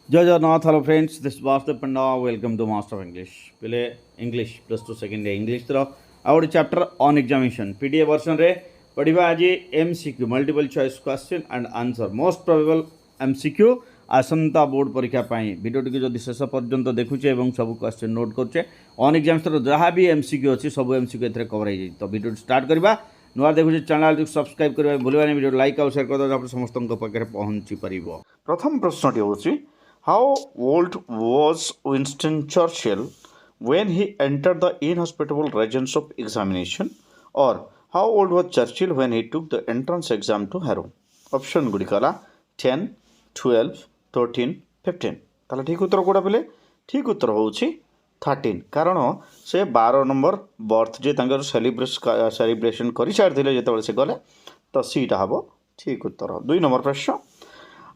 जय Jagannath. Hello friends, this Vasudev Panda. Welcome to master of English. पहले English +2 second English out chapter on examination PDF version रे पढ़ा आज MCQ multiple choice question and answer most probable MCQ आसंता board परीक्षा video टी जब शेष पर्यंत देखुचे सब क्वेश्चन नोट करुचे ऑन एग्जाम जहाँ भी एमसीक्यू अच्छी सब एमसीक्यू ए कवर हो तो वीडियो स्टार्ट करवा नुआ देखुचे चैनल सब्सक्राइब करने भूलवानी वीडियो लाइक और शेयर कर समस्त पाखे पहुँची पार। प्रथम प्रश्नटी हूँ How old was Winston Churchill when he entered the inhospitable regions of examination? Or how old was Churchill when he took the entrance exam to Harrow? Option गुड़िकला 10, 12, 13, 15। ताला ठीक उत्तर कोड़ा पिले ठीक उत्तर होउछि 13 कारण से 12 नंबर बर्थडे तांकर सेलिब्रेशन करि सारथिले जेतेबेले से गले तो सीटा हबो ठीक उत्तर। 2 नंबर प्रश्न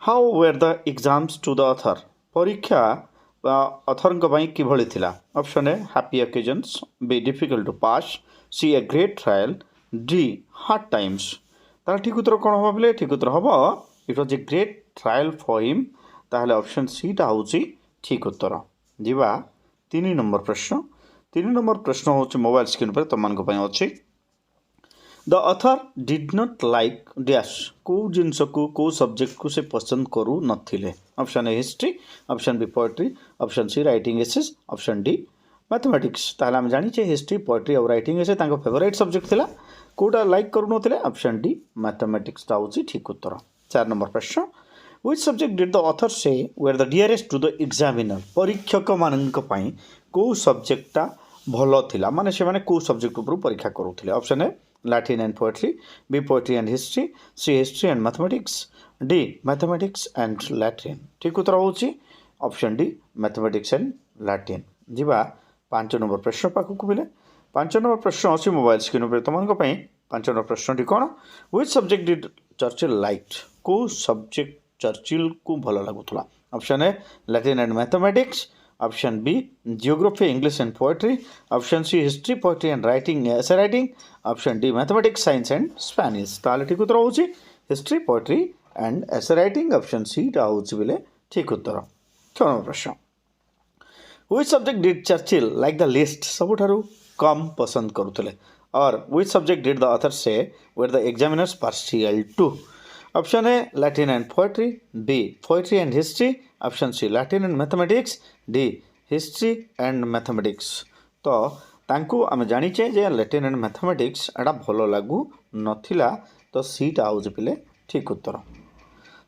How were the exams to the author? परीक्षा अथर किभली थिला? Option A happy occasions, B difficult to pass, C a great trial, D hard times. तार ठीक उत्तर कौन हम बोले ठीक उत्तर हम it was a great trial for him. ताहले ऑप्शन सी टा होची ठीक उत्तर। जीवा 3 नंबर प्रश्न। 3 नंबर प्रश्न होची मोबाइल स्क्रीन पर तमान को पई अछि। The author did not like dash को जिनस को सब्जेक्ट को से पसंद करू नथिले। Option A history, option B poetry, option C writing essays, option D mathematics. ताहले हम जानि छे हिस्ट्री पोएट्री और राइटिंग एसे तांको फेवरेट सब्जेक्ट थिला कोटा लाइक करू नथिले। ऑप्शन डी मैथमेटिक्स ता होची ठीक उत्तर। 4 नंबर प्रश्न which subject did the author say were the dearest to the examiner? परीक्षक मानक पई को सब्जेक्टटा भलो थिला माने से माने को सब्जेक्ट ऊपर परीक्षा करूथिले। Option A Latin and poetry, B poetry and history, C history and mathematics, D mathematics and Latin। ठीक उत्तर होची option D mathematics and Latin. जीवा 5 नंबर प्रश्न पाखक बिले 5 नंबर प्रश्न अछि मोबाइल स्क्रीन पर तमन को पई 5 नंबर प्रश्न टी कोन which subject did Churchill liked? को सब्जेक्ट चर्चिल को भलो लागुतला? Option A Latin and mathematics, option B geography English and poetry, option C history poetry and writing essay writing, option D mathematics science and Spanish. ताले ठीक उत्तर होची history poetry and essay writing. Option C टा होची बिले ठीक उत्तर। 6 number प्रश्न which subject did Churchill like the list सबुठारु कम पसंद करूतले? और which subject did the author say were the examiners partial to? Option A Latin and poetry, B poetry and history, option C Latin and mathematics, D history and mathematics. तो तांकु आम जानिचे जे Latin and mathematics एटा भलो लागू नथिला तो सीटा आउज पिले ठीक उत्तर।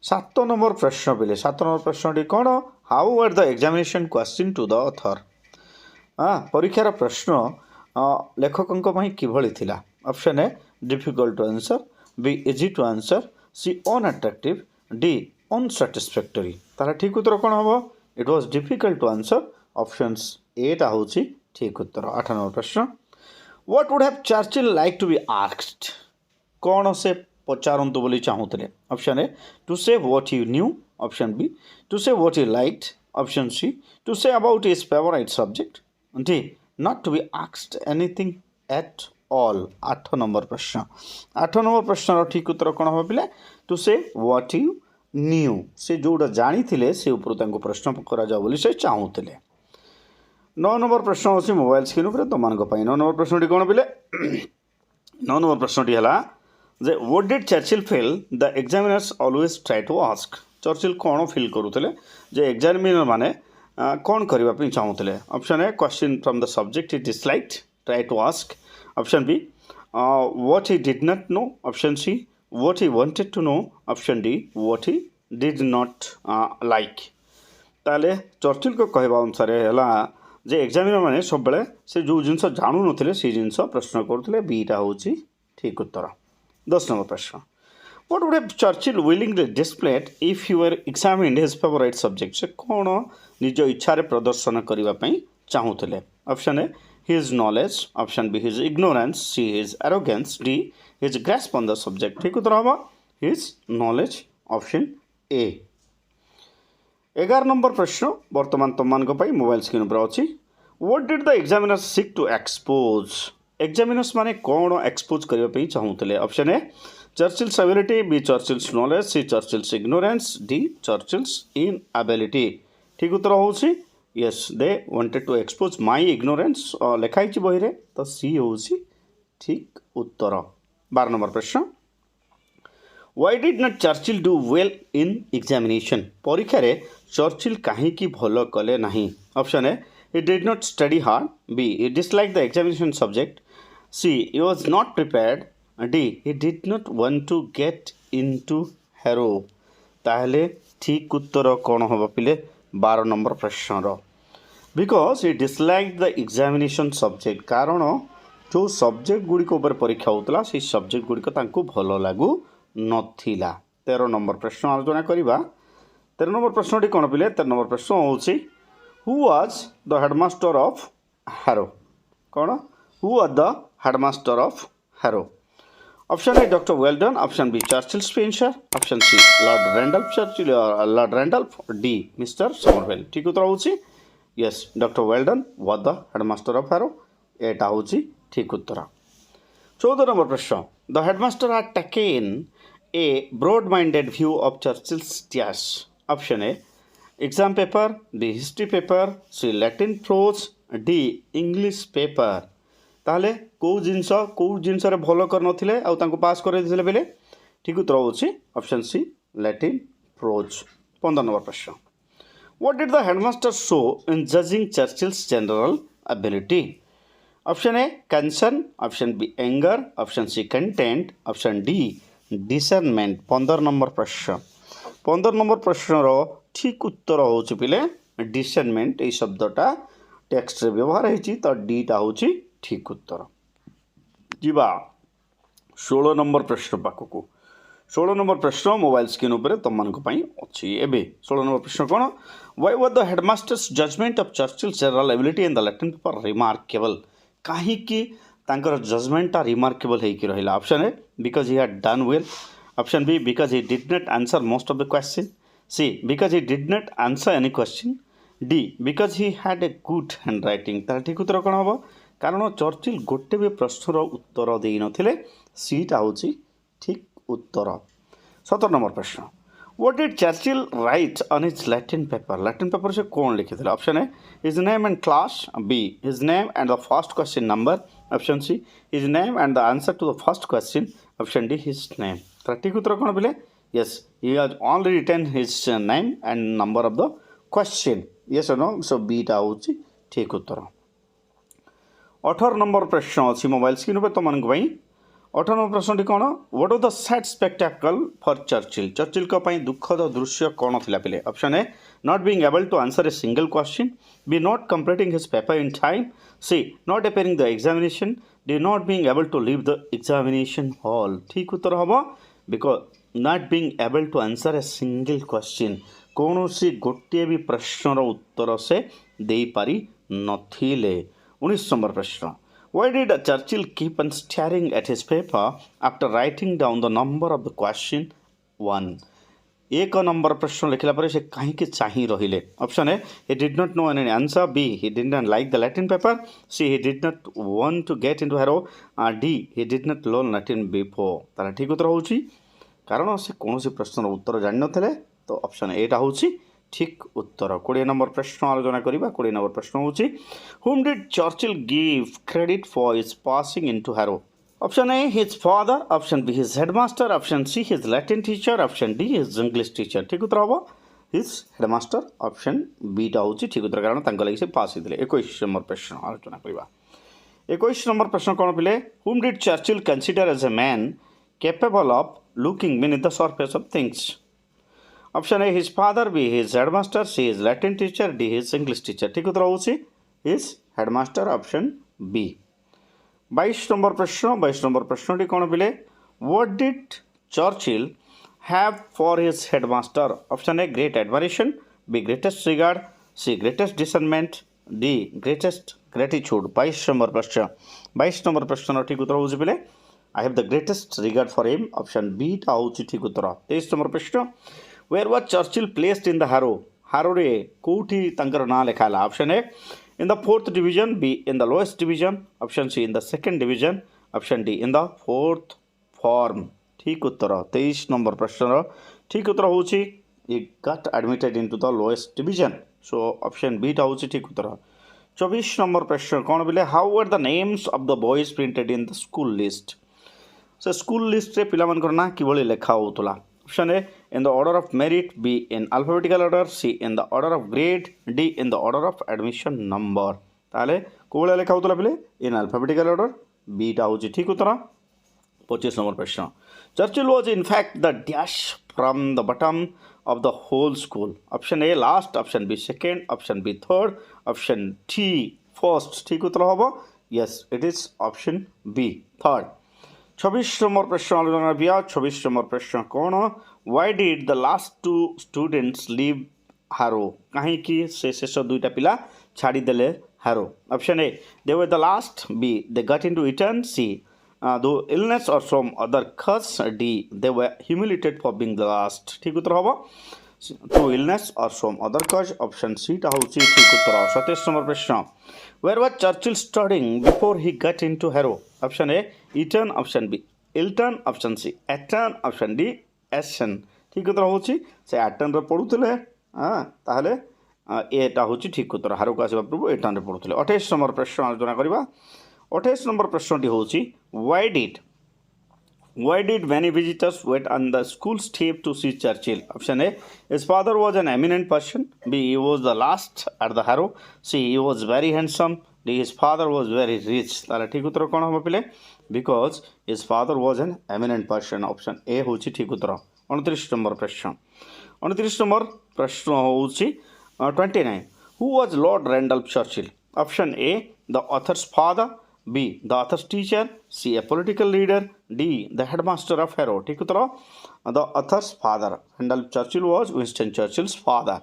7 नंबर प्रश्न पिले 7 नंबर प्रश्नटी कौन how were the examination question to the author? परीक्षार प्रश्न लेखकों किभली थिला? Option A difficult to answer, B easy to answer, C unattractive, D unsatisfactory. तार ठीक उत्तर कौन हम? It was difficult to answer. Option A टा होची ठीक उत्तर। 8 नंबर प्रश्न what would have Churchill like to be asked? कौन से पचारंतु बोली चाहूतले? Option A to say what you knew, option B to say what you liked, option C to say about his favourite subject, D not to be asked anything at all. 8 number प्रश्न 8 number प्रश्न ठीक उत्तर कौन हम पिले to say what you new से जोटा जानी थिले से ऊपर तांको प्रश्न करा जाओ बोली से चाहूतले। 9 नंबर प्रश्न होची मोबाइल स्क्रीन पर तो मान को पाई 9 नंबर प्रश्नटी कौन पिले 9 नंबर प्रश्नटी हला जे what did Churchill feel the examiners always try to ask? Churchill कौन फील करूतले जे एग्जामिनर माने कौन करबा पे चाहूतले? Option A question from the subject he disliked try to ask, option B what he did not know, option C what he wanted to know, option D what he did not like. ताले Churchill को कहबा अनुसार हला जे examiner माने सब बेले से जो जिनस जानू नथिले से जिनस प्रश्न करथिले। बीटा होची ठीक उत्तर। 10 नंबर प्रश्न what would have Churchill willingly displayed if you were examined his favourite subject? से कौन निज इच्छा रे प्रदर्शन करबा पई चाहूतले? Option A his knowledge, option B his ignorance, C his arrogance, D his grasp on the subject. ठीक उत्तर हम his knowledge, option A. 11 number प्रश्न वर्तमान तमान को पाई मोबाइल स्क्रीन पर अच्छी what did the examiners seek to expose? Examiners माने कौन एक्सपोज करबा पई चाहूतले? Option A Churchill's ability, B. Churchill's knowledge, C. Churchill's ignorance, D. Churchill's inability. ठीक उत्तर होउछि yes they wanted to expose my ignorance लिखाई बही रे तो सी होउछि ठीक उत्तर 12 नंबर प्रश्न Why did not Churchill do well in examination? परीक्षा रे चर्चिल काहींकी भलो कले नहीं option A he did not study hard, b he disliked the examination subject, c he was not prepared, d he did not want to get into harrow ताहले ठीक उत्तर कौन होबा पिले 12 नंबर प्रश्न रो because he disliked the examination subject कारण जो subject Gudi को ऊपर परीक्षा होतला से सब्जेक्ट गुड़ी को तांको भलो लागू नथिला 13 नंबर प्रश्न आलोचना करिबा 13 नंबर प्रश्नटी कोन पिले 13 नंबर प्रश्न होउछि who was the headmaster of Harrow कोन who was the headmaster of Harrow option A doctor Welldon option B Churchill Spencer option C lord Randolph Churchill lord Randolph D mister Somervell ठीक उत्तर होउछि yes doctor Welldon was the headmaster of Harrow एटा होउछि ठीक उत्तर 14 number प्रश्न the headmaster had taken a broad-minded view of Churchill's dash. Option A, exam paper, B, history paper, C, Latin prose, D, English paper. ताहले को जिनस रे भलो कर नथिले आ तांको पास करे दिले बेले ठीक उत्तर होछि option C Latin prose 15 number प्रश्न what did the headmaster show in judging Churchill's general ability option A concern option B anger option C content option D discernment 15 number प्रश्न रो ठीक उत्तर होउछि पिले डिसर्नमेंट ए शब्दटा टेक्स्ट रे व्यवहार हेछि तो डी टा होउछि ठीक उत्तर जीवा 16 नंबर प्रश्न पाखकु 16 नंबर प्रश्न मोबाइल स्क्रीन ऊपर तुम मानक पई अछि एबे 16 नंबर प्रश्न कोन why was the headmaster's judgement of Churchill general ability in the Latin paper remarkable काहे कि तांकर जजमेंटा रिमार्केबल है कि रहिला option A because he had done well option B because he did not answer most of the question C because he did not answer any question D because he had a good hand writing तार ठीक उत्तर कोन हबो कारण Churchill गोटे भी प्रश्नर उत्तर दे नथिले सीटा होची ठीक उत्तर 17 नंबर प्रश्न What did Churchill write on his Latin paper? Latin paper से कौन लिखे थे? Option A, his name and class. B, his name and the first question number. Option C, his name and the answer to the first question. Option D, his name. तो ठीक उत्तर कौन बोले? Yes, he has only written his name and number of the question. Yes or no? So B टा होची ठीक उत्तर. 18 number प्रश्न अछि मोबाइल स्क्रीन पे तो मन भाई 18 नंबर प्रश्न कौन what was the sad spectacle for Churchill Churchill को पई दुखद दृश्य कौन थिला पिले option A not being able to answer a single question B not completing his paper in time C not appearing the examination D not being able to leave the examination hall ठीक उत्तर हबो because not being able to answer a single question कौनसी गोटे भी प्रश्नर उत्तर से दे पारी नथिले 19 नंबर प्रश्न Why did Churchill keep on staring at his paper after writing down the number of the question 1? एक नंबर प्रश्न लिखला पर से कहीं के चाही रहिले option A he did not know any answer b he did not like the Latin paper c he did not want to get into harrow d he did not learn Latin before तारा ठीक उत्तर होउची कारण से कोनोसी प्रश्नर उत्तर जानि नथले तो option A टा होउची ठीक उत्तर 20 नंबर प्रश्न आलोचना करिबा 20 नंबर प्रश्न होउची whom did Churchill give credit for his passing into harrow option A his father option B his headmaster option C his Latin teacher option D his English teacher ठीक उत्तर हबो his headmaster option B टा होउची ठीक उत्तर कारण तांका लागि से पास हितले 21 नंबर प्रश्न आलोचना करिबा 21 नंबर प्रश्न कोन पिले whom did Churchill consider as a man capable of looking beneath the surface of things option A his father B his headmaster C his Latin teacher D his English teacher ठीक उत्तर होउची his headmaster option B 22 number प्रश्न टी कोन बिले what did Churchill have for his headmaster option A great admiration B greatest regard C greatest discernment D greatest gratitude 22 number प्रश्न ठीक उत्तर होउची बिले I have the greatest regard for him option B टा होउची ठीक उत्तर 23 नंबर प्रश्न Where was Churchill placed in the harrow? Harrow रे कोठी तंकर ना लिखाला option A in the 4th division B in the lowest division option C in the 2nd division option D in the 4th form ठीक उत्तर 23 number प्रश्न ठीक उत्तर होउची he got admitted into the lowest division so option B टा होची ठीक उत्तर 24 number प्रश्न कौन बोले how were the names of the boys printed in the school list से स्कूल लिस्ट रे पिला मानकर ना किभଳି लेखा होतला option A in the order of merit B in alphabetical order C in the order of grade D in the order of admission number ताले कोभଳି लेखा होतला पिले इन अल्फाबेटिकल ऑर्डर बी टा होची ठीक उत्तर 25 नंबर प्रश्न Churchill was in fact the dash from the bottom of the whole school option A last option B second option B third option D first ठीक उत्तर होबो yes it is option B third 26 number प्रश्न आलोचना बिया 26 number प्रश्न कौन why did the last two students leave Harrow कहीं की से शेष दुईटा पिला छाड़ी देले Harrow option A they were the last B they got into Eton C though illness or some other cause D they were humiliated for being the last ठीक उत्तर होबो through illness or some other cause option C टा होची ठीक उत्तर 27 number प्रश्न where was Churchill studying before he got into Harrow option A Eton option B Ilton option C Eton option D Essen ठीक उत्तर होची से Eton रे पढुतले हां ताहले ए टा होची ठीक उत्तर हारो का आसीबा पूर्व Eton रे पढुतले 28 नंबर प्रश्न आलोचना करबा 28 नंबर प्रश्नटी होची why did many visitors wait on the school step to see Churchill option A his father was an eminent person B he was the last at the Harrow C he was very handsome D his father was very rich ताला ठीक उत्तर कोन हो पिले because his father was an eminent person option A होची ठीक उत्तर 29 number प्रश्न 29 number प्रश्न होची 29 who was Lord Randolph Churchill option A the author's father B the author's teacher C a political leader D the headmaster of Harrow ठीक उत्तर the author's father Randolph Churchill was Winston Churchill's father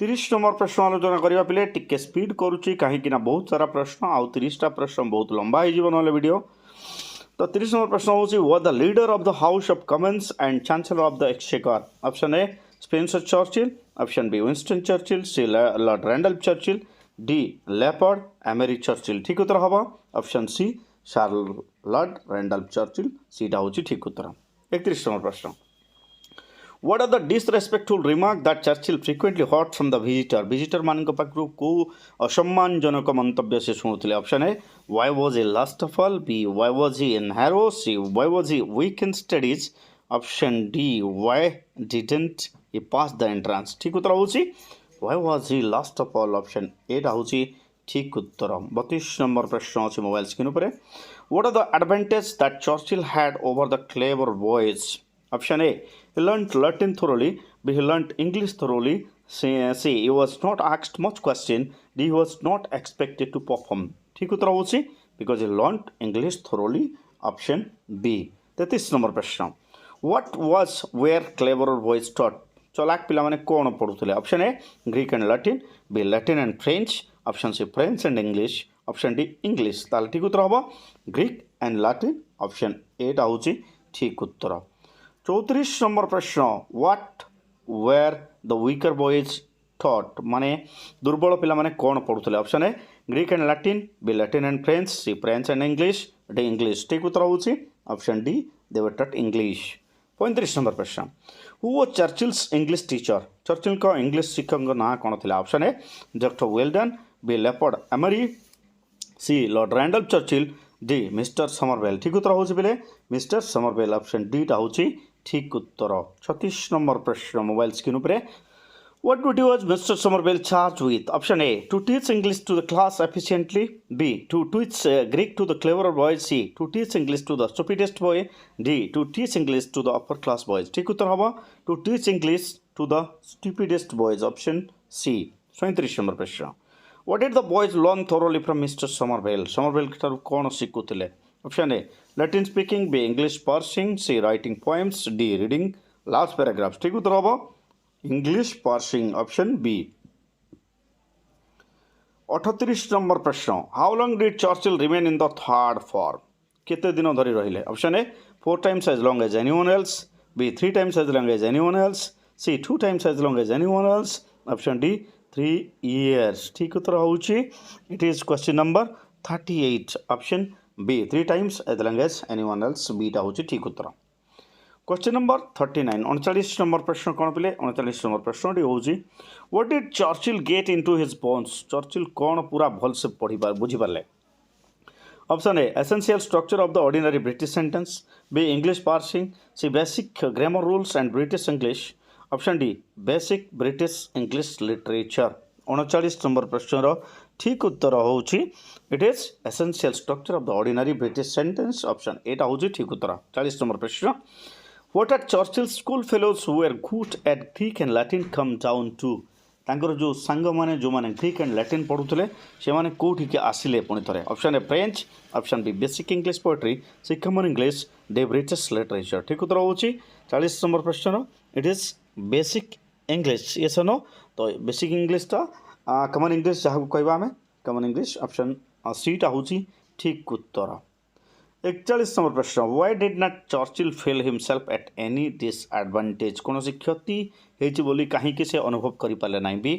30 number प्रश्न आलोचना करिया पिले टिके speed करूची काहे कि ना बहुत सारा प्रश्न आ 30 टा प्रश्न बहुत लंबा हो जीवन वाला वीडियो तो 30 नंबर प्रश्न होची was the leader of the House of Commons and Chancellor of the Exchequer option A Spencer Churchill option B Winston Churchill C Lord Randolph Churchill D Leopold Emery Churchill ठीक उत्तर हवा option C Lord Randolph Churchill C टा होची ठीक उत्तर 31 number प्रश्न What are the disrespectful remark that Churchill frequently heard from the visitor मानक पाखरु को असम्मानजनक मंतव्य से शुणुथिले option A why was he last of all B why was he in Harrow C why was he weak in studies option D why didn't he pass the entrance ठीक उत्तर होची why was he last of all option A टा होची ठीक उत्तर 32 number प्रश्न अछि mobile screen ऊपर what are the advantages that Churchill had over the clever boys option A he learnt Latin thoroughly B he learnt English thoroughly C he was not asked much question D he was not expected to perform ठीक उत्तर होची because he learnt English thoroughly option B 33 number प्रश्न what was where clever boys taught चलाक पिला माने कोन पढुथले option A Greek and Latin B Latin and French option C French and English option D English ताल ठीक उत्तर हबो Greek and Latin option A टा होची ठीक उत्तर 34 नंबर प्रश्न what were the weaker boys taught माने दुर्बल पिला माने कोन पढुथले option A Greek and Latin B Latin and French C French and English D English ठीक उत्तर होची option D they were taught English 35 number प्रश्न who was Churchill's English teacher Churchill को इंग्लिश शिक्षक ना कौन थिला option A doctor Welldon B Leopold Amery C lord Randolph Churchill D mister Somervell ठीक उत्तर होची बेले मिस्टर समरवेल ऑप्शन डी टा होची ठीक उत्तर 36 नंबर प्रश्न मोबाइल स्क्रीन ऊपर What duty was Mr. Somerville charged with? Option A. To teach English to the class efficiently. B. To teach Greek to the cleverer boys. C. To teach English to the stupidest boy. D. To teach English to the upper class boys. ठीक उत्तर होगा To teach English to the stupidest boys. Option C. 37 number प्रश्न What did the boys learn thoroughly from Mr. Somerville? Somerville ठारू कौन शिखुथिले? Option A. Latin speaking. B. English parsing. C. Writing poems. D. Reading large paragraphs. ठीक उत्तर होगा English parsing option B 38 number प्रश्न how long did Churchill remain in the third form केते दिन धरी रहिले option A 4 times as long as anyone else B 3 times as long as anyone else C 2 times as long as anyone else option D 3 years ठीक उत्तर होउची it is question number 38 option B 3 times as long as anyone else B टा होउची ठीक उत्तर question number 39 39 number प्रश्न कौन पिले 39 नंबर प्रश्न हूँ what did Churchill get into his bones Churchill कौन पूरा भल से पढ़ी बुझी पारे option A essential structure of the ordinary British sentence B English parsing C basic grammar rules and British English option D basic British English literature 39 number प्रश्न ठीक उत्तर हूँ it is essential structure of the ordinary British sentence option एटा हूँ ठीक उत्तर 40 number प्रश्न what are Churchill school fellows who are good at Greek and Latin come down to तांकर जो सांग माने जो माने ग्रीक एंड लैटिन पढ़ुले से माने कोठी के आसिले पुणी थरे option A French option B basic English poetry C common English D British literature ठीक उत्तर होची 40 नंबर प्रश्न it is basic English yes no तो बेसिक इंग्लिश टा कॉमन इंग्लिश जहाँ को कहबा हमें कॉमन इंग्लिश ऑप्शन सी टा होची ठीक उत्तर 41 नंबर प्रश्न why did not Churchill feel himself at any disadvantage कौन सी क्षति होती बोली कहीं से अनुभव कर पारे ना B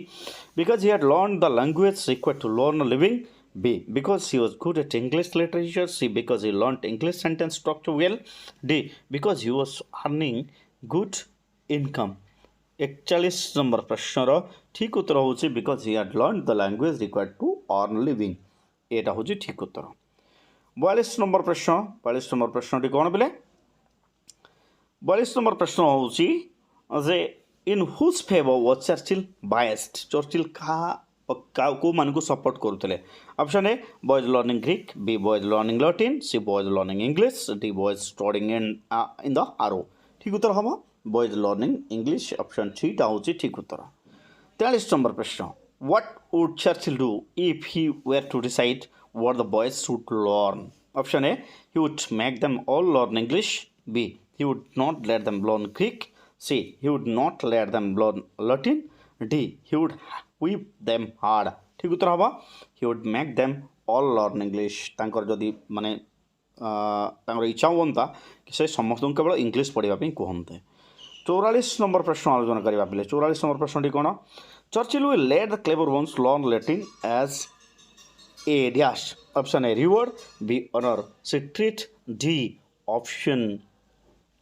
because he had learn the language required to learn living B because he was good at English literature C because he learn English sentence structure well D because he was earning good income 41 number प्रश्न ठीक उत्तर हूँ because he had learn the language required to earn living एटा हूँ ठीक उत्तर 42 number प्रश्न 42 number प्रश्न कौन बोले 42 नंबर प्रश्न हूँ जे in whose favour was Churchill biased Churchill को मान को सपोर्ट करुले option A boys learning Greek B boys learning Latin C boys learning English D boys studying in the Harrow ठीक उत्तर हम boys learning English option C टा हूँ ठीक उत्तर 43 नंबर प्रश्न what would Churchill do if he were to decide what the boys should learn option a he would make them all learn english b he would not let them learn greek c he would not let them learn latin d he would whip them hard ठीक उत्तर हवा he would make them all learn english तांकर जदि माने तांकर इच्छा होता कि से समस्त केवल इंग्लिश पढ़ाई कहते 44 नंबर प्रश्न आलोचना करवा पे 44 नंबर प्रश्न कौन Churchill will let the clever ones learn Latin as a dash option A reward B honour C treat D option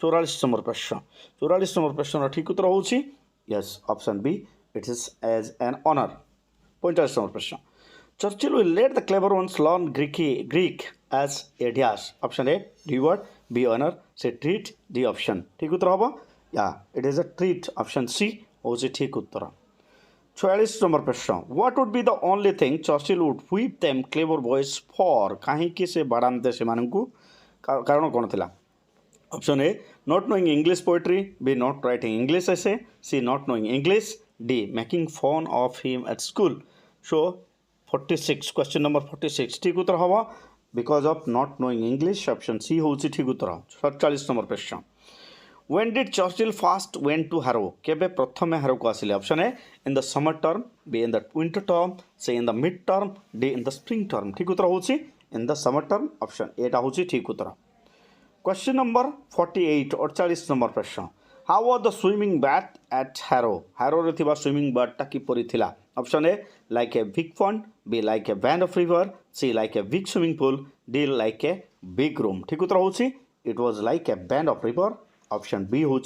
44 number प्रश्न 44 नंबर प्रश्न ठीक उत्तर हूँ yes option B it is as an honour 45 number प्रश्न Churchill will let the clever ones learn Greek as a dash option A reward B honour C treat D option ठीक उत्तर हम या it is a treat option C हूँ ठीक उत्तर 46 number प्रश्न what would be the only thing Churchill would whip them clever boys for कहीं से बाड़ाते से कारण कौन था option A not knowing English poetry B not writing English essay C not knowing English D making fun of him at school so 46 question number 46 ठीक उत्तर हम because of not knowing English option C हूँ ठीक उत्तर 47 number प्रश्न When did Churchill first went to Harrow? केबे प्रथम Harrow को आसिले option A in the summer term B in the winter term C in the mid term D in the spring term ठीक उत्तर हूँ in the summer term option एटा हूँ ठीक उत्तर क्वेश्चन नंबर 48 48 नंबर प्रश्न how was the swimming bath at Harrow रे थिबा स्विमिंग बाथ टा किपरि थिला option A like a big pond B like a bend of river C like a big swimming pool D like a big room ठीक उत्तर हूँ it was like a bend of river option B हूँ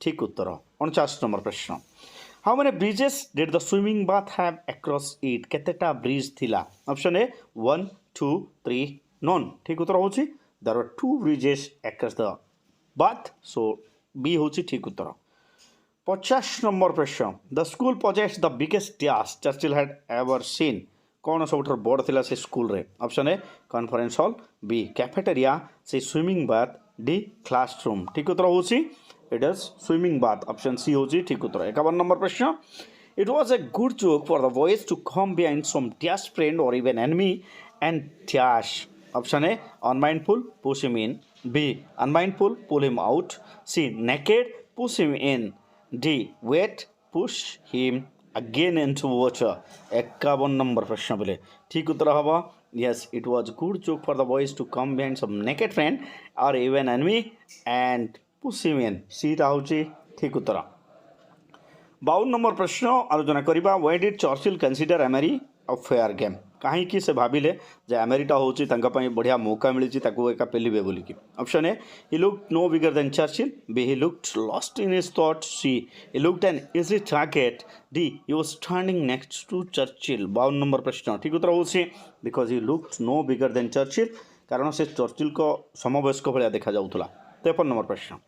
ठीक उत्तर 49 number प्रश्न how many bridges did the swimming bath have across it केतेटा bridge थिला option A 1 2 3 none ठीक उत्तर हूँ there are 2 bridges across the bath so B हूँ ठीक उत्तर 50 नंबर प्रश्न the school possesses the biggest dash Churchill had ever seen कौन सब बड़ थिला से स्कूल रे option A conference hall B cafeteria C swimming bath D classroom ठीक उत्तर हूँ it is swimming bath option C हूँ ठीक उत्तर 51 नंबर प्रश्न it was a good joke for the boys to come behind some dash friend or even enemy and dash option A unmindful push him in B unmindful pull him out C naked push him in the wet push him again into water 51 number प्रश्न बोले ठीक उत्तर हम yes it was good joke for the boys to come behind some naked friend or even enemy and push him in सीटा हूँ ठीक उत्तर 52 number प्रश्न आलोचना करवा why did Churchill consider Emery a fair game कहीं से भाविले जे अमेरिका हूँ बढ़िया मौका मिली एका पेलिबे बोलिकी option A he looked no bigger than Churchill B he looked lost in his thought C he looked an easy target D he was standing next to Churchill 52 number प्रश्न ठीक उत्तर हूँ because he looked no bigger than Churchill कारण से Churchill को समवयस्क भाया देखा जाऊला 53 नंबर प्रश्न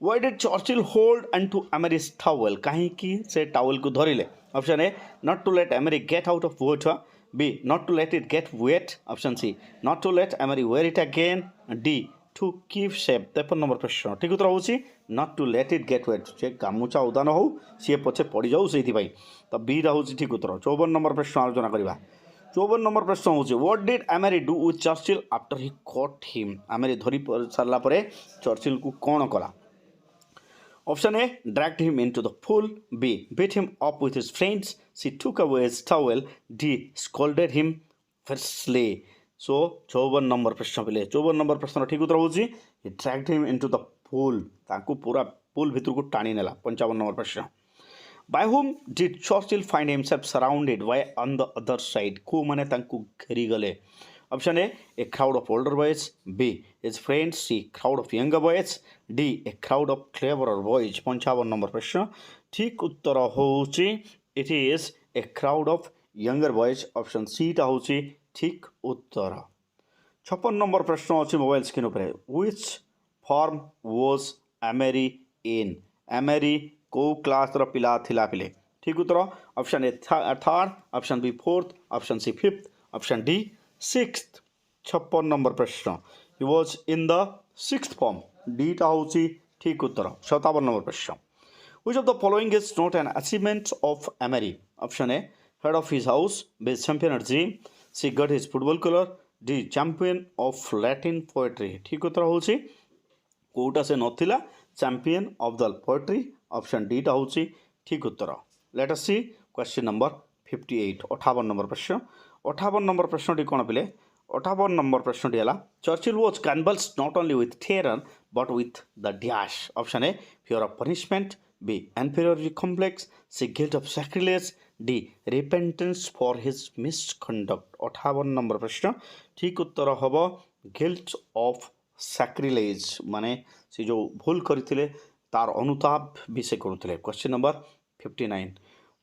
Why did Churchill hold onto Amory's towel? कहीं से टावल को धरिले option A not to let Amory get out of water B not to let it get wet option C not to let Amory wear it again D to keep shape 53 number प्रश्न ठीक उत्तर होची not to let it get wet जे गामुचा उदान हो सी पछे पड़ी जाऊ सेथि भाई तो बी रहउची ठीक उत्तर 54 नंबर प्रश्न आलोचना करबा 54 नंबर प्रश्न होची what did Amory do with Churchill after he cot him Amory धरी सारला परे चर्चिल को कोन कला Option A, dragged him into the pool. B, beat him up with his friends. C, took away his towel. D, scolded him fiercely. So, 54 number प्रश्न पिले 54 number प्रश्न ठीक उत्तर होची he dragged him into the pool. ताकू पूरा pool भितर को टाणी नेला 55 नंबर प्रश्न By whom did Churchill find himself surrounded by on the other side? को माने ताकू घेरी गले Option A crowd of older boys. B, his friends. C, crowd of younger boys. D, a crowd of cleverer boys. 55 number प्रश्न ठीक उत्तर होची it is a crowd of younger boys. Option C टा होची ठीक उत्तर 56 नंबर प्रश्न अछि मोबाइल स्क्रीन ऊपर which form was Amory in Amory को क्लास रो पिला थिला पिले ठीक उत्तर option A third option B fourth option C fifth option D sixth 56 number प्रश्न he was in the sixth form D टा होची ठीक उत्तर 57 नंबर प्रश्न which of the following is not an achievement of Amory option A head of his house B champion at gym C got his football color D champion of Latin poetry ठीक उत्तर होची कोटा से नथिला champion of the poetry option D टा होची ठीक उत्तर let us see question number 58 58 number प्रश्न 58 नंबर प्रश्नटी कौन पिले 58 नंबर प्रश्नटी है Churchill was convulsed not only with terror but with the dash option A fear of punishment B inferiority complex C guilt of sacrilege D repentance for his misconduct 58 number प्रश्न ठीक उत्तर हम guilt of sacrilege माने से जो भूल करथिले तार अनुताप भी से करुथिले question number 59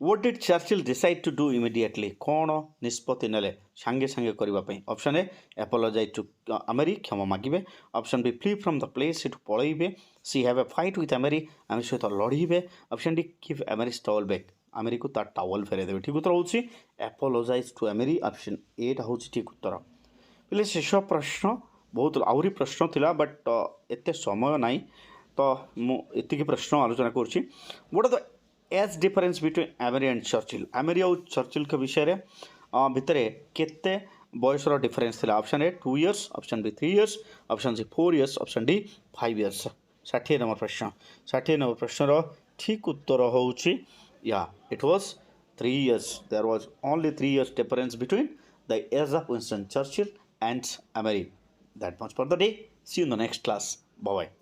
What did Churchill decide to do immediately? कौन निष्पत्ति नेले सांगे सांगे करबा पई option A apologize to Amory क्षमा मागिबे option B flee from the place सेठु पळैबे C have a fight with Amory आमे सहित लढिबे option D give Amory's towel back Amory को ता टावल फेरे देबे ठीक उत्तर होची apologize to Amory option A टा होची ठीक उत्तर पहिले शेष प्रश्न बहुत आउरी प्रश्न थिला बट एते समय नाही तो मु एतिकी प्रश्न आलोचना करछि what are the age difference between Amory and Churchill Amory और चर्चिल के विषय रे भितरे केते बयसर डिफरेंस थिला option A 2 years option B 3 years option C 4 years option D 5 years 60 number प्रश्न 60 नंबर प्रश्न रो ठीक उत्तर होउची yeah it was 3 years there was only 3 years difference between the age of Winston Churchill and Amory. That much for the day. See you in the next class. Bye bye.